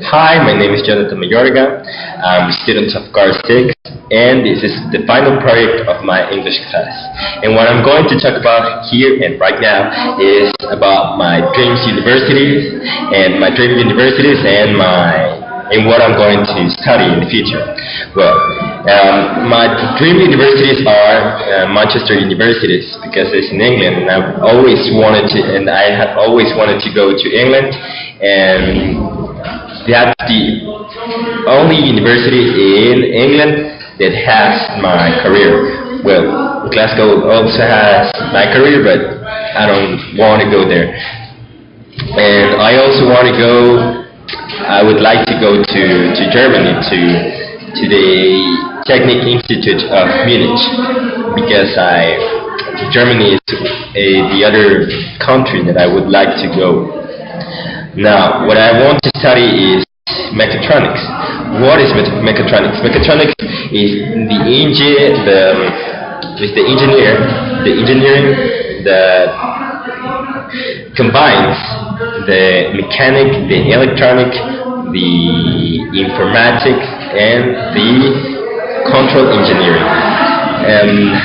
Hi, my name is Jonathan Mayorga. I'm a student of Car 6, and this is the final project of my English class. And what I'm going to talk about here and right now is about my dreams universities and what I'm going to study in the future. Well, my dream universities are Manchester universities because it's in England, and I have always wanted to go to England, and that's the only university in England that has my career. Well, Glasgow also has my career, but I don't want to go there. And I also want to go. I would like to go to Germany, to the Technic Institute of Munich, because Germany is the other country that I would like to go. Now, what I want to study is mechatronics. What is mechatronics? Mechatronics is the engineering that combines the mechanic, the electronic, the informatics, and the control engineering. And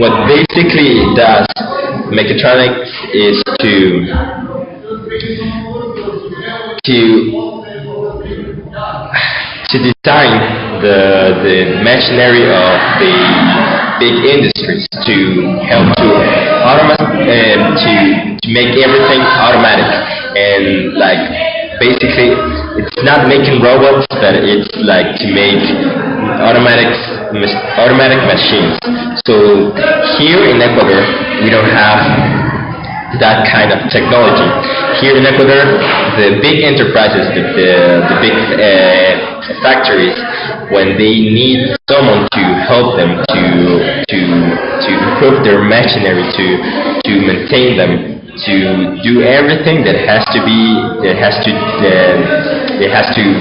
what basically does mechatronics is to design the machinery of the big industries, to help to make everything automatic. And basically it's not making robots, but it's like to make automatic machines. So here in Ecuador we don't have that kind of technology. Here in Ecuador, the big enterprises, the big factories, when they need someone to help them to improve their machinery, to maintain them, to do everything that has to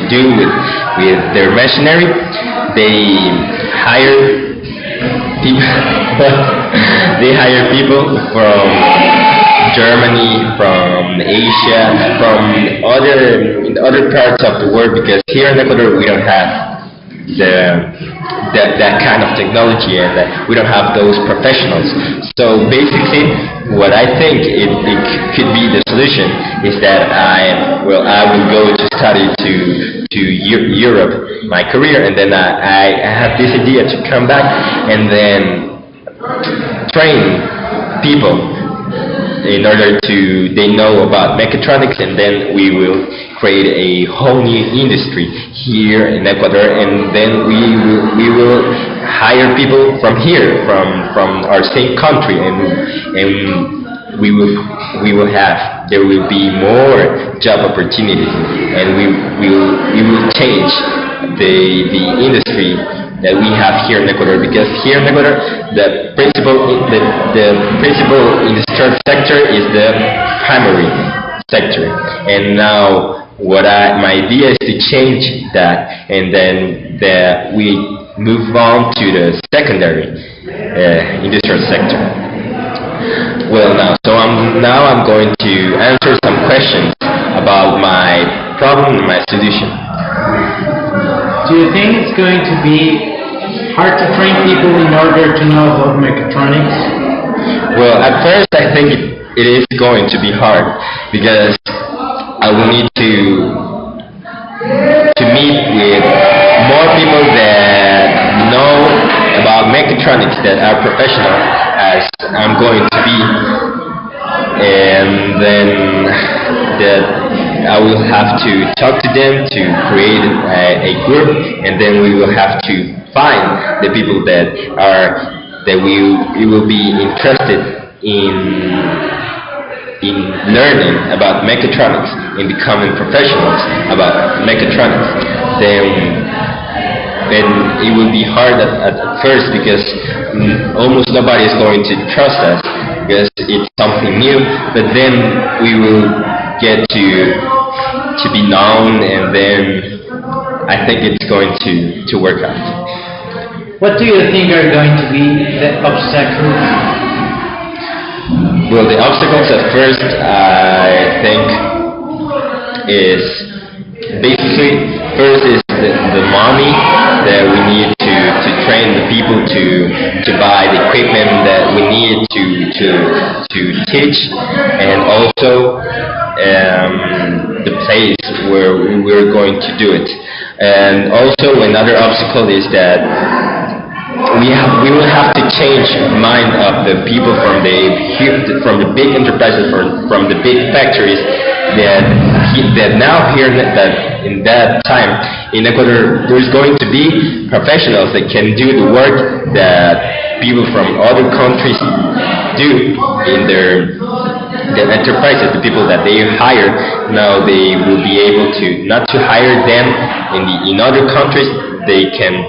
do with their machinery, they hire people from Germany, from Asia, from other parts of the world, because here in Ecuador we don't have that kind of technology, and we don't have those professionals. So basically, what I think it could be the solution is that I will go to study to Europe, my career, and then I have this idea to come back and then train people in order they know about mechatronics, and then we will create a whole new industry here in Ecuador, and then we will hire people from here, from our same country, and there will be more job opportunities, and we will change the industry that we have here in Ecuador, because here in Ecuador the principal industrial sector is the primary sector, and now my idea is to change that, and then we move on to the secondary industrial sector. Well, I'm going to answer some questions about my problem and my solution. Do you think it's going to be hard to train people in order to know about mechatronics? Well, at first I think it is going to be hard, because I will need to meet with more people that know about mechatronics, that are professional as I'm going to be, and then I will have to talk to them to create a group, and then we will have to find the people that we will be interested in learning about mechatronics, in becoming professionals about mechatronics. Then it will be hard at first, because almost nobody is going to trust us, because it's something new, but then we will get to be known, and then I think it's going to work out. What do you think are going to be the obstacles? Well, the obstacles at first, I think, is basically, first is the money that we need to train the people to buy the equipment that we need to teach, and also the place where we're going to do it. And also another obstacle is that we will have to change the mind of the people from the big enterprises, from the big factories that now here that in that time in Ecuador there's going to be professionals that can do the work that people from other countries do in their enterprises. The people that they hire now, they will be able to not to hire them in other countries. They can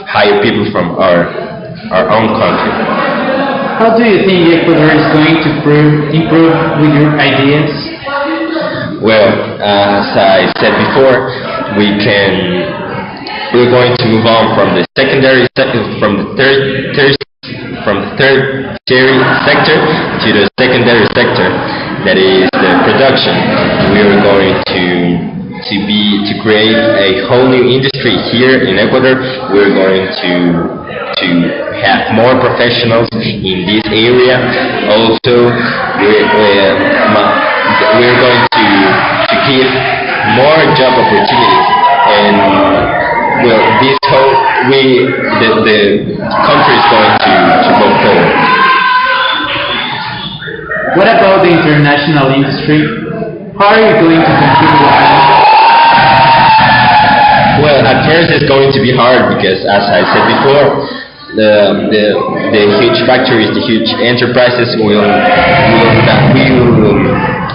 hire people from our own country. How do you think Ecuador is going to improve with your ideas? Well, as I said before, we're going to move on from the tertiary sector to the secondary sector, that is the production. We are going to create a whole new industry here in Ecuador. We're going to have more professionals in this area. Also, we're going to give more job opportunities, and well, the country is going to go forward. What about the international industry? How are you going to compete with them? Well, at first it's going to be hard because, as I said before, the huge factories, the huge enterprises will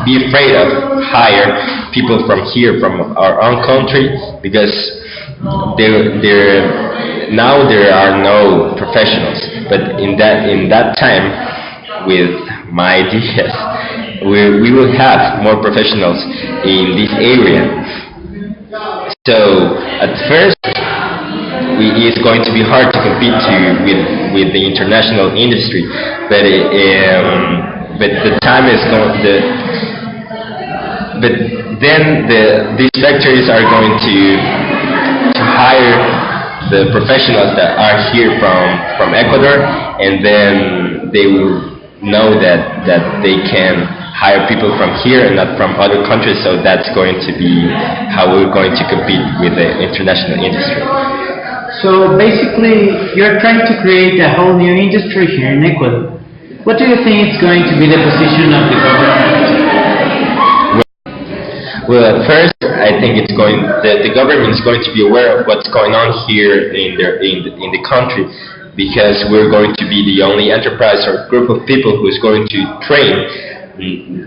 be afraid of hire people from here, from our own country, because now there are no professionals. But in that time, with my ideas, we will have more professionals in this area. So at first, it's going to be hard to compete with the international industry, but the time is going. But then these factories are going to hire the professionals that are here from Ecuador, and then they will know that they can hire people from here and not from other countries. So that's going to be how we're going to compete with the international industry. So basically, you're trying to create a whole new industry here in Ecuador. What do you think is going to be the position of the government? Well, at first, I think the government is going to be aware of what's going on here in the country, because we're going to be the only enterprise or group of people who is going to train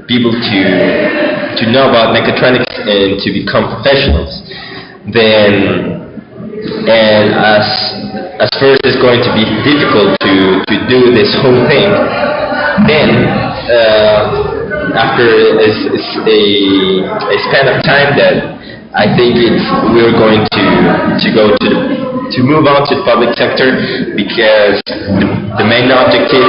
people to know about mechatronics and to become professionals. And as first it's going to be difficult to do this whole thing. Then after a span of time, that I think we're going to go to move on to the public sector, because the main objective